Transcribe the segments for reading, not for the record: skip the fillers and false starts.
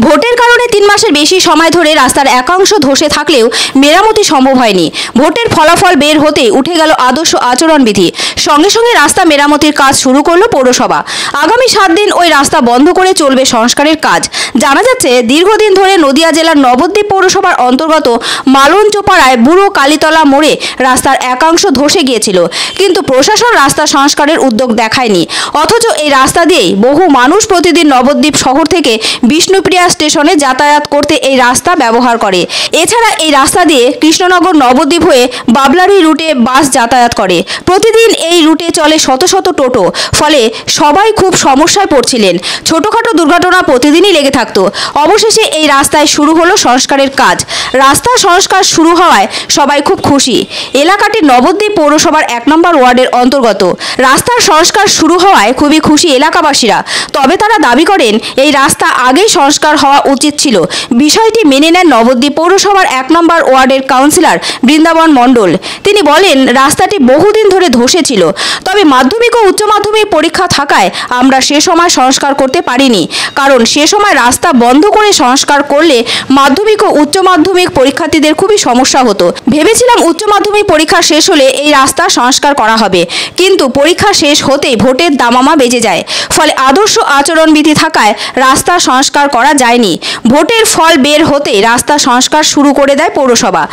ভোটের কারণে 3 মাসের বেশি সময় ধরে রাস্তার একাংশ ধসে থাকলেও মেরামতি সম্ভব হয়নি। ভোটের ফলাফল বের হতেই উঠে গেল আদর্শ আচরণবিধি। সঙ্গে সঙ্গে রাস্তা মেরামতির কাজ শুরু করলো পৌরসভা। আগামী 7 দিন ওই রাস্তা বন্ধ করে চলবে সংস্কারের কাজ। জানা যাচ্ছে, দীর্ঘদিন ধরে নদিয়া জেলার নবদ্বীপ পৌরসভার অন্তর্গত মালঞ্চপাড়ায় বুড়ো কালীতলা মোড়ে রাস্তার একাংশ ধসে গিয়েছিল, কিন্তু প্রশাসন রাস্তা সংস্কারের উদ্যোগ দেখায়নি। অথচ এই রাস্তা দিয়েই বহু মানুষ প্রতিদিন নবদ্বীপ শহর থেকে বিষ্ণুপ্রিয়া স্টেশনে যাতায়াত করতে এই রাস্তা ব্যবহার করে। এছাড়া এই রাস্তা দিয়ে কৃষ্ণনগর নবদ্বীপ হয়ে বাবলারি রুটে বাস যাতায়াত করে। প্রতিদিন এই রুটে চলে শত শত টোটো, ফলে সবাই খুব সমস্যায় পড়ছিলেন। ছোটখাটো দুর্ঘটনা প্রতিদিনই লেগে থাকতো। অবশেষে এই রাস্তায় শুরু হলো সংস্কারের কাজ। রাস্তা সংস্কার শুরু হওয়ায় সবাই খুব খুশি। এলাকাটি নবদ্বীপ পৌরসভার 1 নম্বর ওয়ার্ডের অন্তর্গত। রাস্তার সংস্কার শুরু হওয়ায় খুবই খুশি এলাকাবাসীরা। তবে তারা দাবি করেন, এই রাস্তা আগেই সংস্কার হওয়া উচিত ছিল। বিষয়টি মেনে নেন নবদ্বীপ পৌরসভার 1 নম্বর ওয়ার্ডের কাউন্সিলর বৃন্দাবন মণ্ডল। তিনি বলেন, রাস্তাটি বহুদিন ধরে ধসে ছিল, তবে মাধ্যমিক ও উচ্চ মাধ্যমিক পরীক্ষা থাকায় আমরা সে সময় সংস্কার করতে পারিনি। কারণ সে সময় রাস্তা বন্ধ করে সংস্কার করলে মাধ্যমিক ও উচ্চ মাধ্যমিক পরীক্ষার্থীদের খুবই সমস্যা হতো। ভেবেছিলাম উচ্চ মাধ্যমিক পরীক্ষা শেষ হলে এই রাস্তা সংস্কার করা হবে, কিন্তু পরীক্ষা শেষ হতেই ভোটের দামামা বেজে যায়। ফলে আদর্শ আচরণবিধি থাকায় রাস্তা সংস্কার করা যায়নি। ভোটের ফল বের হতেই রাস্তা সংস্কার শুরু করে দেয় পৌরসভা।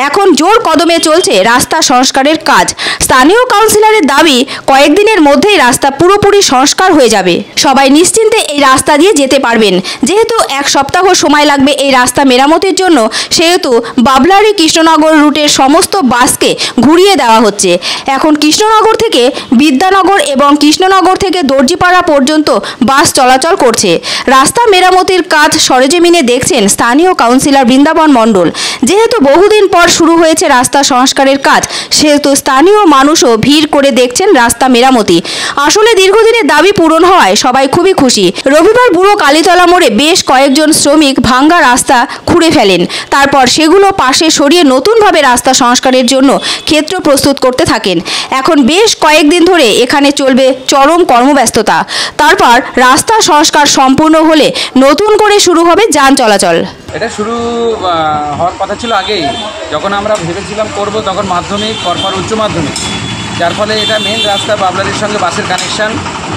এখন জোর কদমে চলছে রাস্তা সংস্কারের কাজ। স্থানীয় কাউন্সিলরের দাবি, কয়েকদিনের মধ্যেই রাস্তা পুরোপুরি সংস্কার হয়ে যাবে। সবাই নিশ্চিন্তে এই রাস্তা দিয়ে যেতে পারবেন। যেহেতু 1 সপ্তাহ সময় লাগবে এই রাস্তা মেরামতির জন্য, সেহেতু বাবলারি কৃষ্ণনগর রুটের সমস্ত বাসকে ঘুরিয়ে দেওয়া হচ্ছে। এখন কৃষ্ণনগর থেকে বিদ্যানগর এবং কৃষ্ণনগর থেকে দর্জিপাড়া পর্যন্ত বাস চলাচল করছে। রাস্তা মেরামতির কাজ সরেজমিনে দেখছেন স্থানীয় কাউন্সিলর বৃন্দাবন মণ্ডল। যেহেতু বহুদিন পর শুরু হয়েছে রাস্তা সংস্কারের কাজ, সেহেতু স্থানীয় মানুষও ভিড় করে দেখছেন রাস্তা মেরামতি। আসলে দীর্ঘদিনের দাবি পূরণ হওয়ায় সবাই খুবই খুশি। রবিবার বুড়ো কালীতলা মোড়ে বেশ কয়েকজন শ্রমিক ভাঙ্গা রাস্তা খুঁড়ে ফেলেন। তারপর সেগুলো পাশে সরিয়ে নতুনভাবে রাস্তা সংস্কারের জন্য ক্ষেত্র প্রস্তুত করতে থাকেন। এখন বেশ কয়েকদিন ধরে এখানে চলবে চরম কর্মব্যস্ততা। তারপর রাস্তা সংস্কার সম্পূর্ণ হলে নতুন করে শুরু হবে যান চলাচল। এটা শুরু হওয়ার কথা ছিল আগেই, যখন আমরা ভেবেছিলাম করব তখন মাধ্যমিক পরপর উচ্চ মাধ্যমিক, যার ফলে এটা মেন রাস্তা বাবলারির সঙ্গে বাসের কানেকশান।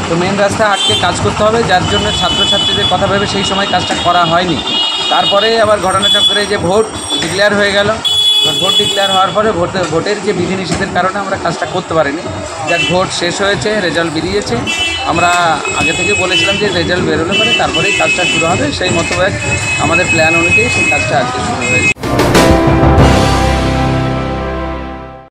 তো মেন রাস্তা আটকে কাজ করতে হবে, যার জন্য ছাত্রছাত্রীদের কথা ভেবে সেই সময় কাজটা করা হয়নি। তারপরে আবার ঘটনাচক্রে যে ভোট ডিক্লেয়ার হয়ে গেল। ভোট ডিক্লেয়ার হওয়ার পরে ভোটের যে বিধিনিষেধের কারণে আমরা কাজটা করতে পারিনি। যাক, ভোট শেষ হয়েছে, রেজাল্ট বেরিয়েছে। আমরা আগে থেকে বলেছিলাম যে রেজাল্ট বেরোলে পরে তারপরেই কাজটা শুরু হবে। সেই মোতাবেক আমাদের প্ল্যান অনুযায়ী সেই কাজটা আজকে শুরু হয়েছে।